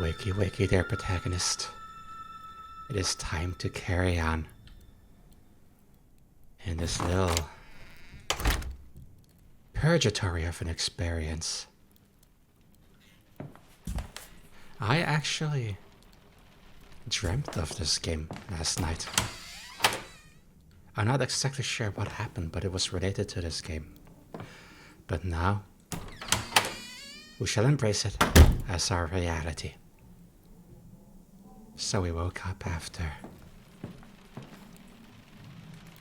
Wakey, wakey there, protagonist. It is time to carry on in this little purgatory of an experience. I actually dreamt of this game last night. I'm not exactly sure what happened, but it was related to this game. But now, we shall embrace it as our reality. So we woke up after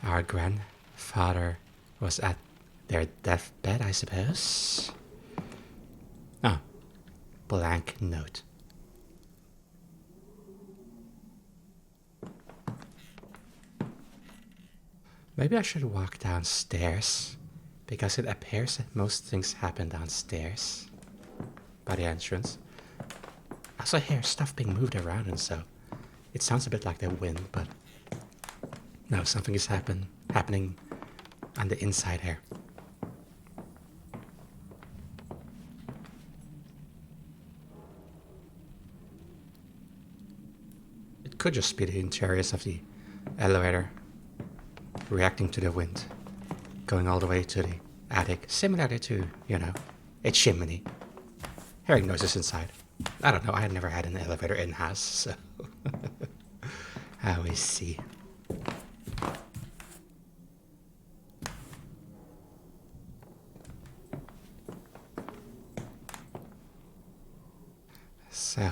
our grandfather was at their deathbed, I suppose. Oh, blank note. Maybe I should walk downstairs, because it appears that most things happen downstairs by the entrance. I also hear stuff being moved around, and so it sounds a bit like the wind, but no, something is happening on the inside here. It could just be the interiors of the elevator reacting to the wind, going all the way to the attic, similarly to, a chimney. Hearing noises inside. I don't know, I had never had an elevator in-house, so I will see. So,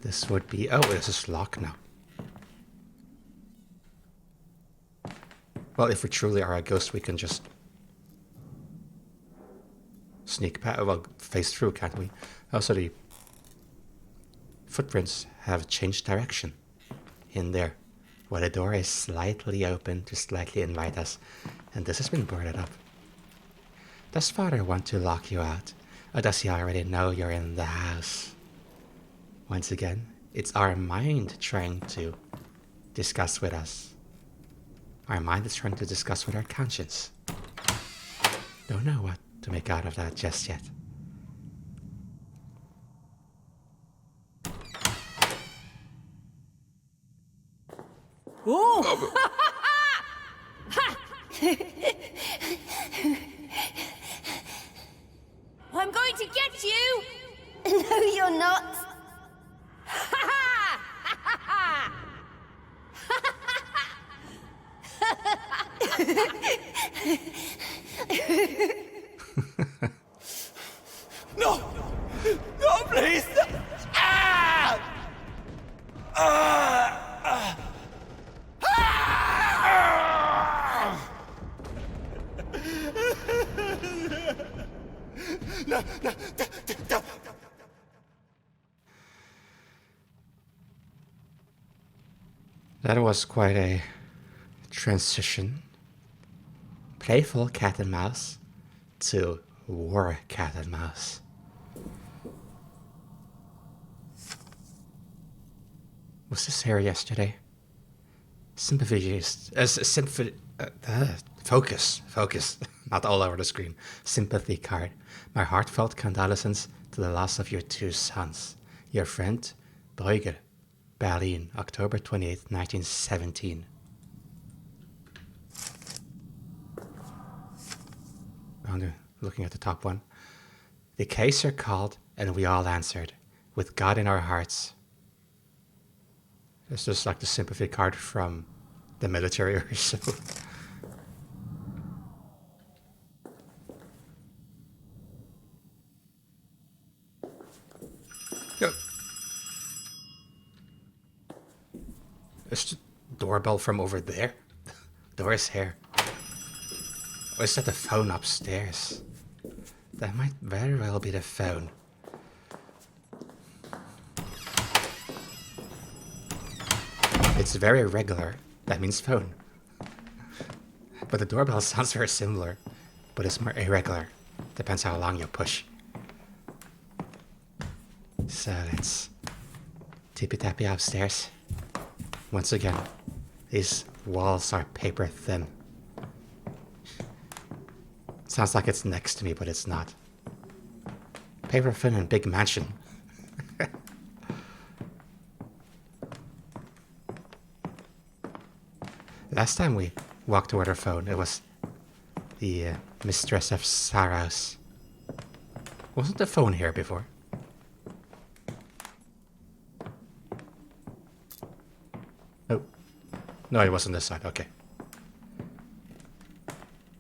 this would be, this is locked now. Well, if we truly are a ghost, we can just sneak past, face through, can't we? Also, the footprints have changed direction in there, where the door is slightly open to slightly invite us, and this has been boarded up. Does Father want to lock you out, or does he already know you're in the house? Once again, it's our mind trying to discuss with us. Our mind is trying to discuss with our conscience. Don't know what to make out of that just yet. Ooh! I'm going to get you! No, you're not. No! No, please! Ah! Ah! Ah! No, no, don't. That was quite a transition. Playful cat and mouse to war cat and mouse. Was this here yesterday? Focus, not all over the screen. Sympathy card. My heartfelt condolences to the loss of your two sons. Your friend, Brugger, Berlin, October 28th, 1917. I'm looking at the top one. The Kaiser called, and we all answered, with God in our hearts. It's just like the sympathy card from the military or so. Is the doorbell from over there? Door is here. Or is that the phone upstairs? That might very well be the phone. It's very regular. That means phone. But the doorbell sounds very similar, but it's more irregular. Depends how long you push. So let's tippy-tappy upstairs. Once again, these walls are paper thin. Sounds like it's next to me, but it's not. Paper thin and big mansion. Last time we walked toward her phone, it was the Mistress of Sorrows. Wasn't the phone here before? Oh. No, it wasn't this side. Okay.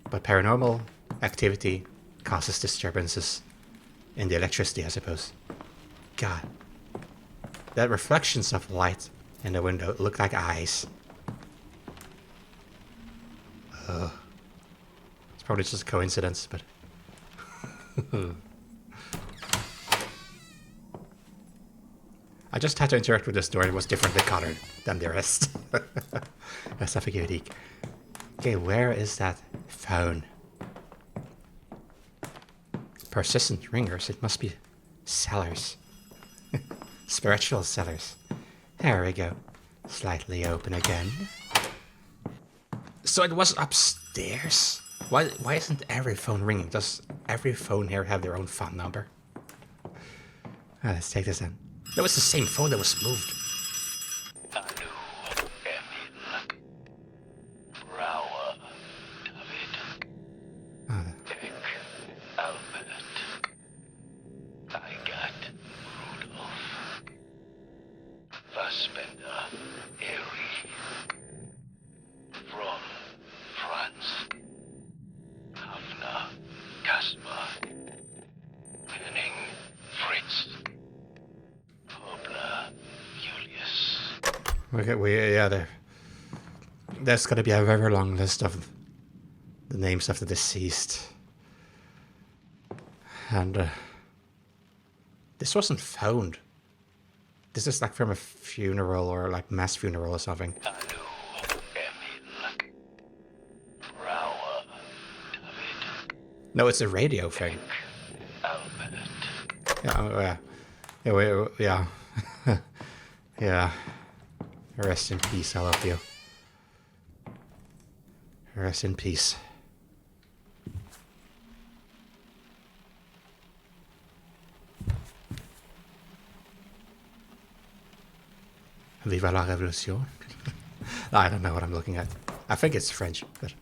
But paranormal activity causes disturbances in the electricity, I suppose. God. That reflections of light in the window look like eyes. It's probably just a coincidence, but... I just had to interact with this door. It was differently colored than the rest. That's something unique. Okay, where is that phone? Persistent ringers. It must be cellars. Spiritual cellars. There we go. Slightly open again. So it was upstairs? Why isn't every phone ringing? Does every phone here have their own phone number? Let's take this in. That was the same phone that was moved. There's going to be a very long list of the names of the deceased. And this wasn't found. This is like from a funeral or like mass funeral or something. No, it's a radio thing. Yeah. Yeah. Rest in peace, I love you. Rest in peace. Viva la Révolution. I don't know what I'm looking at. I think it's French, but...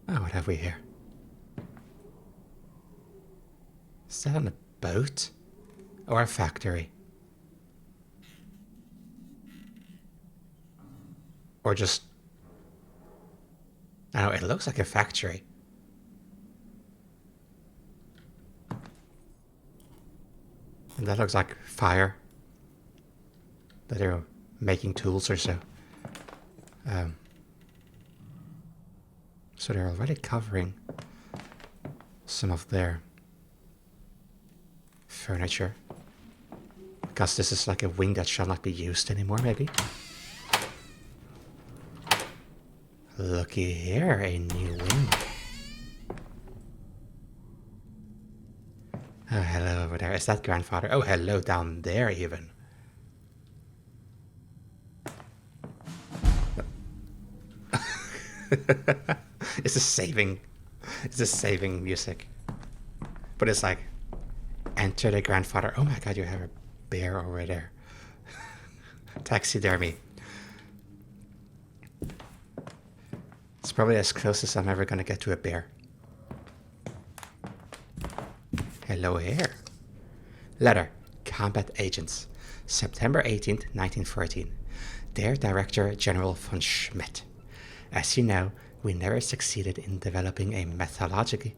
Oh, what have we here? Is that on a boat? Or a factory? Or just... I don't know, it looks like a factory. And that looks like fire. That they're making tools or so. So they're already covering some of their furniture. Because this is like a wing that shall not be used anymore, maybe. Looky here, a new wing. Oh, hello over there. Is that grandfather? Oh, hello down there even. It's a saving music. But it's like, enter the grandfather. Oh my god, you have a bear over there. Taxidermy. It's probably as close as I'm ever going to get to a bear. Hello here. Letter. Combat Agents. September 18th, 1914. Dear Director General von Schmidt. As you know, we never succeeded in developing a methodology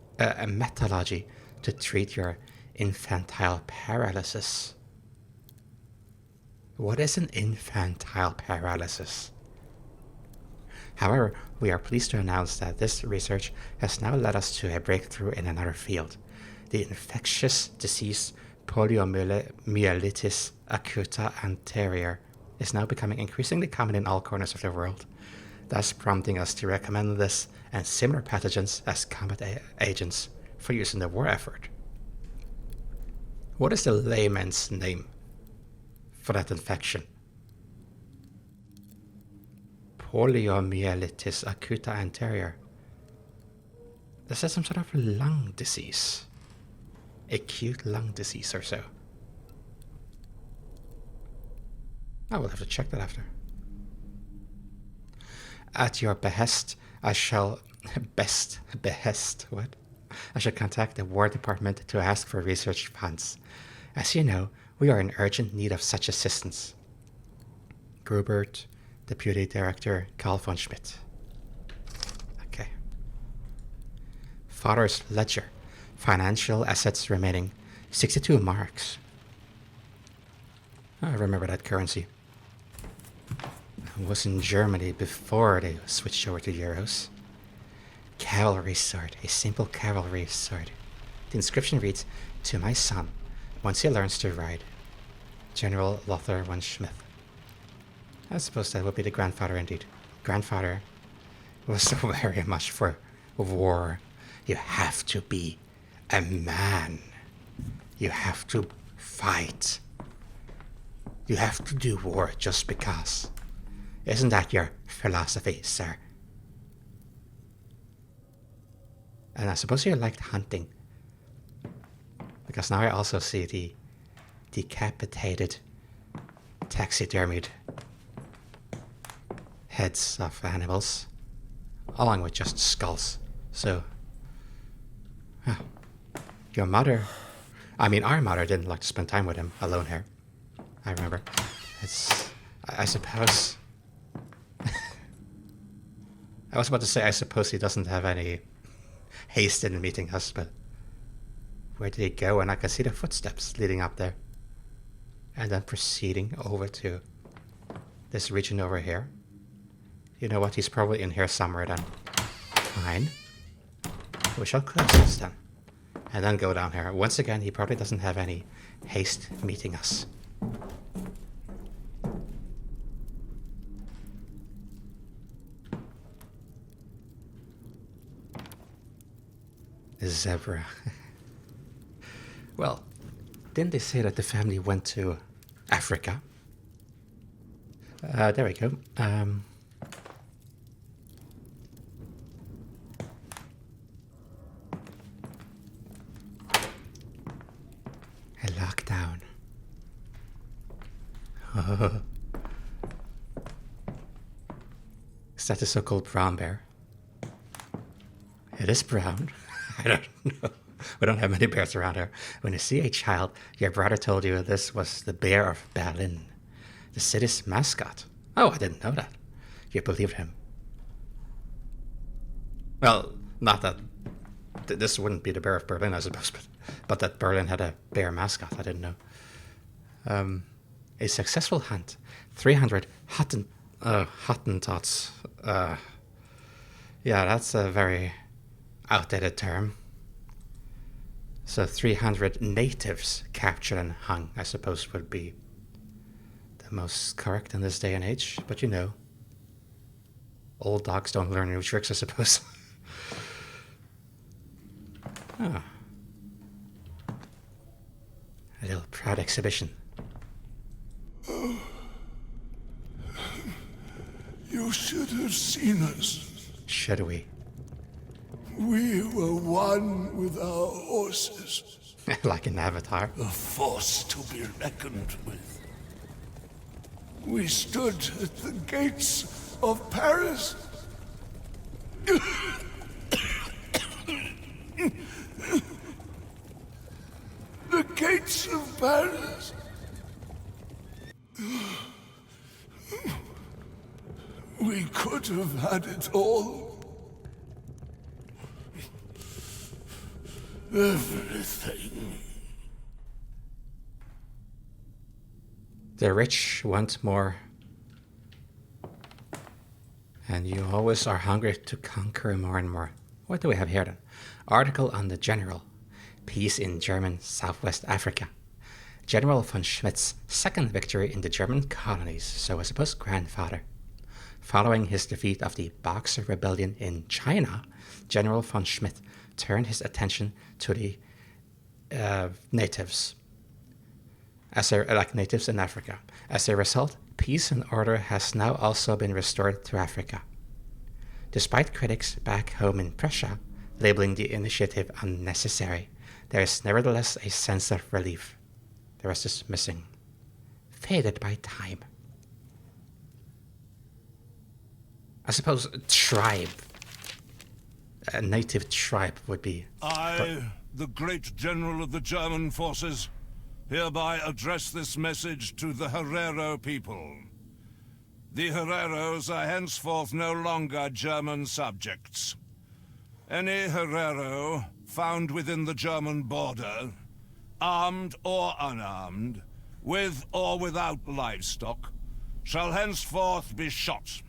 to treat your infantile paralysis. What is an infantile paralysis? However, we are pleased to announce that this research has now led us to a breakthrough in another field. The infectious disease poliomyelitis acuta anterior is now becoming increasingly common in all corners of the world, thus prompting us to recommend this and similar pathogens as combat agents for use in the war effort. What is the layman's name for that infection? Poliomyelitis acuta anterior. Is that some sort of lung disease? Acute lung disease or so? I will have to check that after. At your behest, I shall... behest, what? I shall contact the War Department to ask for research funds. As you know, we are in urgent need of such assistance. Grubert, Deputy Director Carl von Schmidt. Okay. Father's ledger. Financial assets remaining 62 marks. I remember that currency. I was in Germany before they switched over to euros. Cavalry sword, a simple cavalry sword. The inscription reads, "To my son, once he learns to ride. General Lothar von Schmidt." I suppose that would be the grandfather indeed. Grandfather was so very much for war. You have to be a man. You have to fight. You have to do war just because. Isn't that your philosophy, sir? And I suppose you liked hunting. Because now I also see the decapitated, taxidermied heads of animals, along with just skulls. So, your mother, our mother didn't like to spend time with him alone here. I remember. I suppose. I was about to say, I suppose he doesn't have any haste in meeting us, but where did he go? And I can see the footsteps leading up there. And then proceeding over to this region over here. You know what? He's probably in here somewhere then. Fine. We shall close this then. And then go down here. Once again, he probably doesn't have any haste meeting us. Zebra. Well, didn't they say that the family went to Africa? There we go. A lockdown. Is that the so-called brown bear? It is brown. I don't know. We don't have many bears around here. When you see a child, your brother told you this was the bear of Berlin, the city's mascot. Oh, I didn't know that. You believed him. Well, not that this wouldn't be the bear of Berlin, I suppose, but that Berlin had a bear mascot, I didn't know. A successful hunt. 300 Hottentots. Yeah, that's a very outdated term. So 300 natives captured and hung, I suppose, would be the most correct in this day and age. But you know, old dogs don't learn new tricks, I suppose. A little proud exhibition. You should have seen us. Should we? We were one with our horses. Like an avatar. A force to be reckoned with. We stood at the gates of Paris. The gates of Paris. We could have had it all. Everything. The rich want more. And you always are hungry to conquer more and more. What do we have here then? Article on the General. Peace in German Southwest Africa. General von Schmidt's second victory in the German colonies, so I suppose grandfather. Following his defeat of the Boxer Rebellion in China, General von Schmidt turned his attention to the natives, like natives in Africa. As a result, peace and order has now also been restored to Africa. Despite critics back home in Prussia labeling the initiative unnecessary, there is nevertheless a sense of relief. The rest is missing, faded by time. I suppose a tribe, a native tribe would be... I, the great general of the German forces, hereby address this message to the Herero people. The Hereros are henceforth no longer German subjects. Any Herero found within the German border, armed or unarmed, with or without livestock, shall henceforth be shot.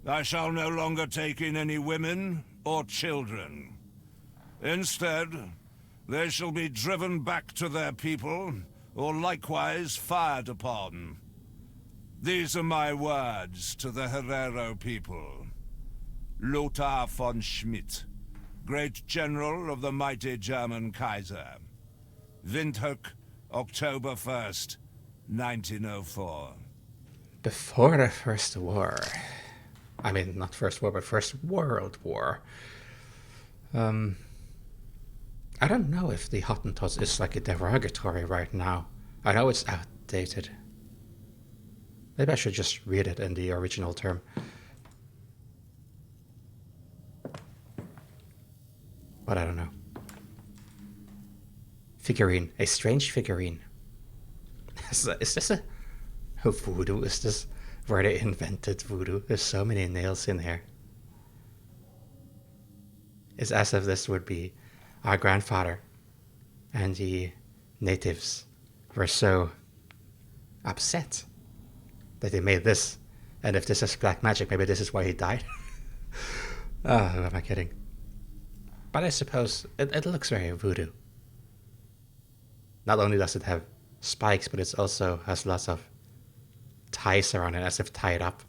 I shall no longer take in any women or children. Instead, they shall be driven back to their people, or likewise fired upon. These are my words to the Herero people. Lothar von Schmidt, Great General of the mighty German Kaiser. Windhoek, October 1st, 1904. Before the First War. I mean, not First War, but First World War. I don't know if the Hottentots is like a derogatory right now. I know it's outdated. Maybe I should just read it in the original term. But I don't know. Figurine. A strange figurine. Is this a voodoo? Is this where they invented voodoo? There's so many nails in here. It's as if this would be our grandfather and the natives were so upset that they made this. And if this is black magic, maybe this is why he died. Oh, who am I kidding? But I suppose it looks very voodoo. Not only does it have spikes, but it also has lots of ties around it, as if tied up.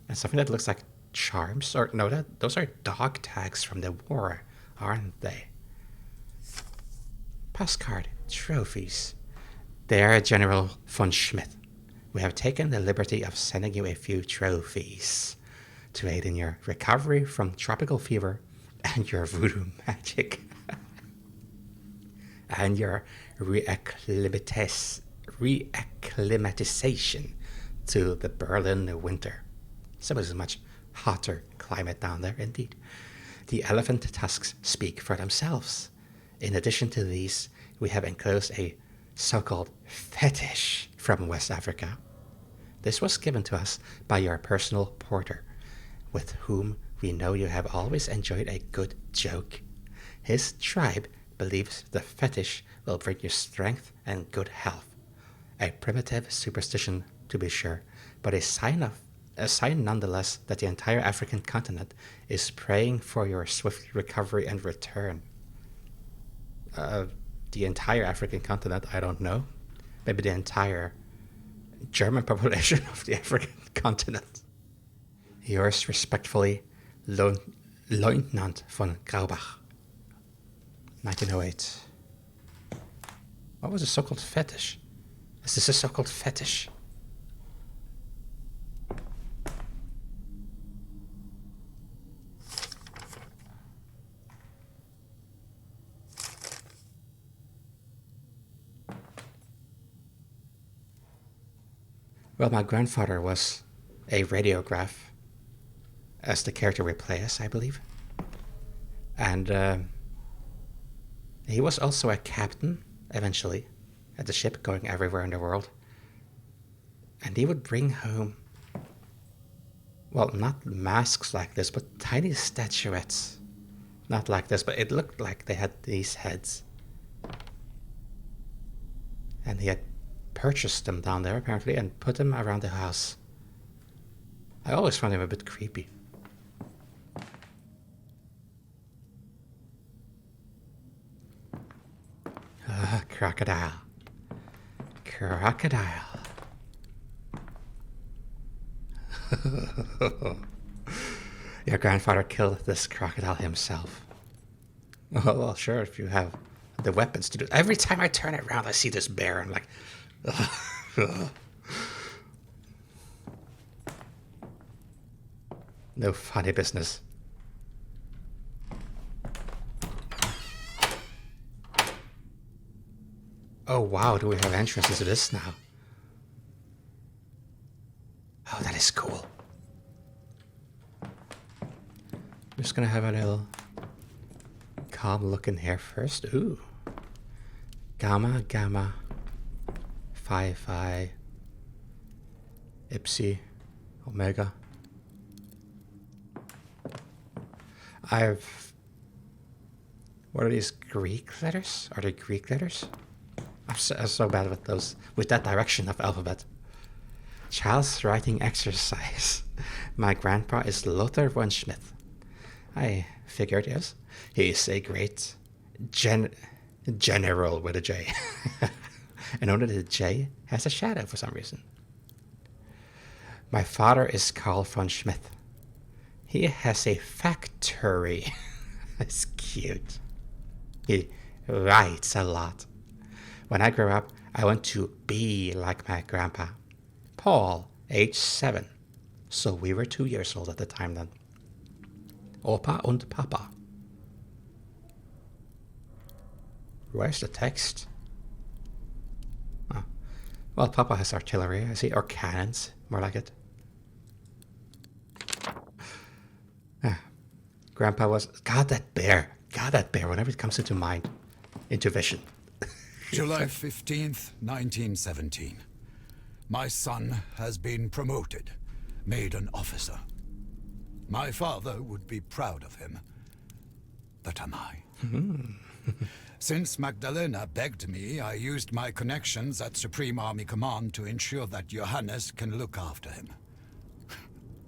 And something that looks like charms. Or no, those are dog tags from the war, aren't they? Postcard trophies. Dear General von Schmidt, we have taken the liberty of sending you a few trophies to aid in your recovery from tropical fever and your voodoo magic and your reacclimatization to the Berlin winter. So it's a much hotter climate down there indeed. The elephant tusks speak for themselves. In addition to these, we have enclosed a so-called fetish from West Africa. This was given to us by your personal porter, with whom we know you have always enjoyed a good joke. His tribe believes the fetish will bring you strength and good health. A primitive superstition, to be sure, but a sign nonetheless that the entire African continent is praying for your swift recovery and return. The entire African continent, I don't know. Maybe the entire German population of the African continent. Yours respectfully, Leutnant von Graubach. 1908. What was a so-called fetish? Is this a so-called fetish? Well, my grandfather was a radiograph, as the character we play as, I believe. And he was also a captain, eventually, at the ship going everywhere in the world. And he would bring home, well, not masks like this, but tiny statuettes. Not like this, but it looked like they had these heads. And he had purchased them down there, apparently, and put them around the house. I always found him a bit creepy. Crocodile. Crocodile. Your grandfather killed this crocodile himself. Oh, well, sure, if you have the weapons to do it. Every time I turn around, I see this bear, and I'm like, no funny business. Oh wow, do we have entrances to this now? Oh, that is cool. Just gonna have a little calm look in here first. Ooh. Gamma, gamma, phi, phi, ipsi, omega. What are these Greek letters? Are they Greek letters? I'm so bad with those, with that direction of alphabet. Child's writing exercise. My grandpa is Lothar von Schmidt. I figured, yes. He is a great general with a J. And only the J has a shadow for some reason. My father is Karl von Schmidt. He has a factory. That's cute. He writes a lot. When I grow up, I want to be like my grandpa. Paul, age 7. So we were 2 years old at the time then. Opa und Papa. Where's the text? Oh. Well, Papa has artillery, I see, or cannons, more like it. Grandpa was... God, that bear, whenever it comes into mind, into vision. July 15th, 1917. My son has been promoted, made an officer. My father would be proud of him. But am I? Since Magdalena begged me, I used my connections at Supreme Army Command to ensure that Johannes can look after him.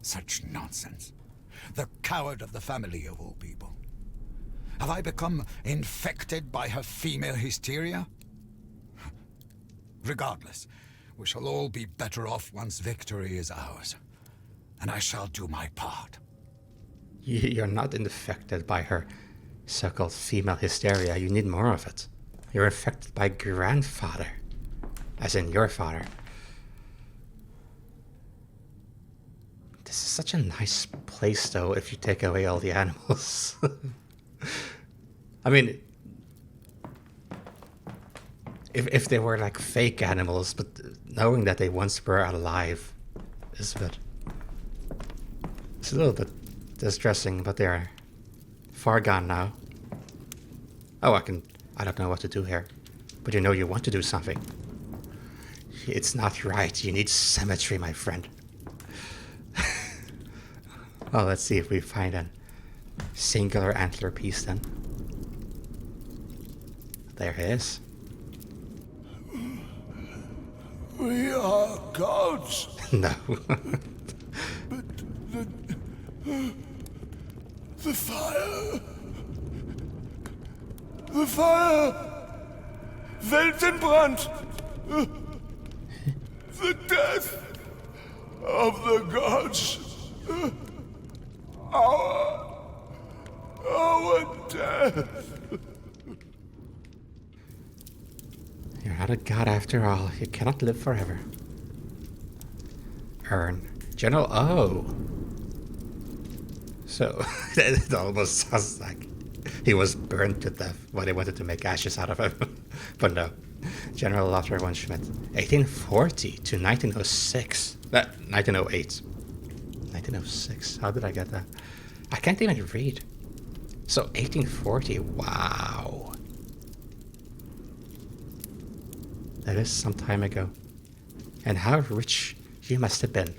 Such nonsense. The coward of the family of all people. Have I become infected by her female hysteria? Regardless, we shall all be better off once victory is ours. And I shall do my part. You're not infected by her so-called female hysteria. You need more of it. You're infected by grandfather. As in your father. This is such a nice place, though, if you take away all the animals. I mean, if they were like fake animals, but knowing that they once were alive is a bit... It's a little bit distressing, but they're far gone now. Oh, I don't know what to do here. But you know you want to do something. It's not right. You need symmetry, my friend. Well, let's see if we find a singular antler piece then. There it is. We are gods. No. But the fire. The fire. Weltenbrand. The death of the gods. Our death. You're not a god after all. You cannot live forever. Urn. General O. So, it almost sounds like he was burned to death when they wanted to make ashes out of him. But no. General Lothar von Schmidt. 1840 to 1906. 1908. 1906. How did I get that? I can't even read. So 1840. Wow. That is some time ago. And how rich you must have been.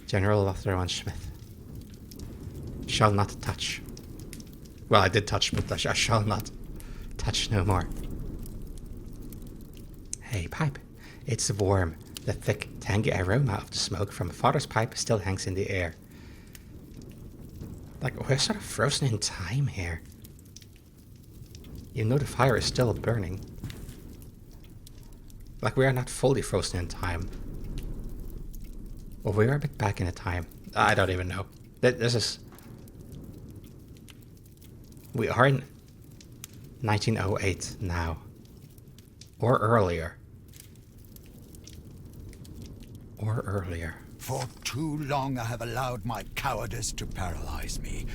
General Lothar von Schmidt. Shall not touch. Well, I did touch, but I shall not touch no more. Hey, pipe. It's warm. The thick, tangy aroma of the smoke from father's pipe still hangs in the air. Like, we're sort of frozen in time here. You know the fire is still burning. Like, we are not fully frozen in time. Or we are a bit back in the time. I don't even know. This is... We are in 1908 now. Or earlier. Or earlier. For too long I have allowed my cowardice to paralyze me.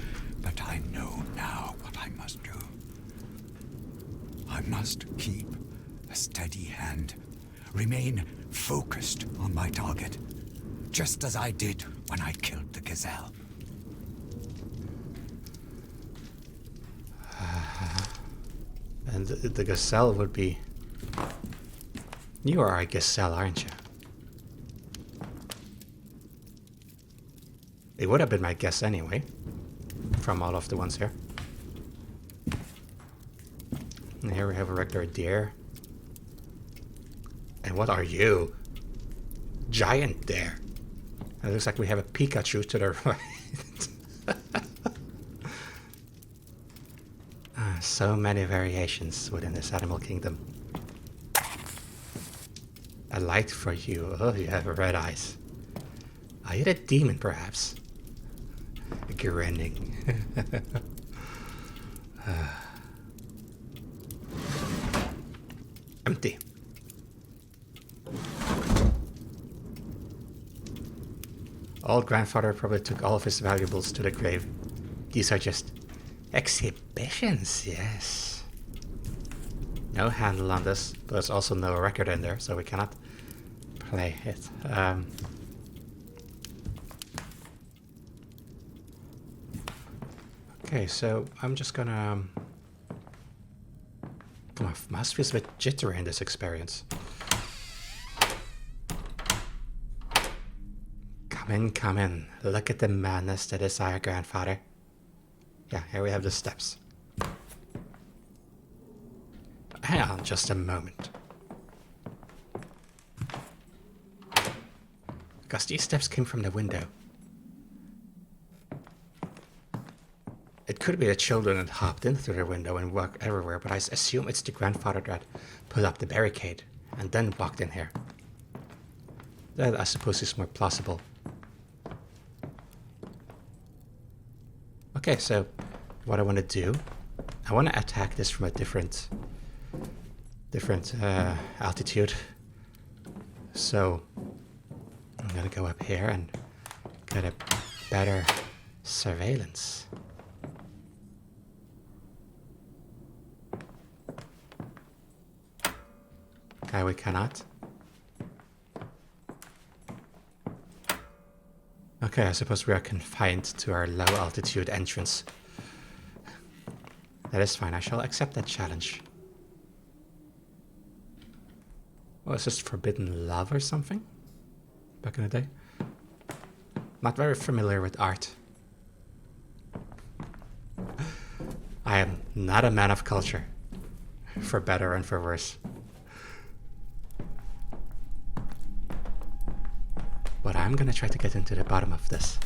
But I know now what I must do. I must keep a steady hand. Remain focused on my target. Just as I did when I killed the gazelle. And the gazelle would be... You are a gazelle, aren't you? It would have been my guess anyway, from all of the ones here. And here we have a regular deer. And what are you? Giant deer. It looks like we have a Pikachu to the right. So many variations within this animal kingdom. A light for you. Oh, you have red eyes. Are you the demon, perhaps? Grinning. Empty. Old grandfather probably took all of his valuables to the grave. These are just exhibitions, yes. No handle on this, but there's also no record in there, so we cannot play it. Okay, so I'm just gonna... My mouse feels a bit jittery in this experience. Come in. Look at the madness that is our grandfather. Yeah, here we have the steps. Hang on just a moment. Because these steps came from the window. It could be the children that hopped in through the window and walked everywhere, but I assume it's the grandfather that put up the barricade and then walked in here. That, I suppose, is more plausible. Okay, so what I want to do, I want to attack this from a different altitude. So I'm going to go up here and get a better surveillance. Okay, we cannot. Okay, I suppose we are confined to our low altitude entrance. That is fine, I shall accept that challenge. Oh, is this forbidden love or something? Back in the day? Not very familiar with art. I am not a man of culture. For better and for worse. But I'm gonna try to get into the bottom of this.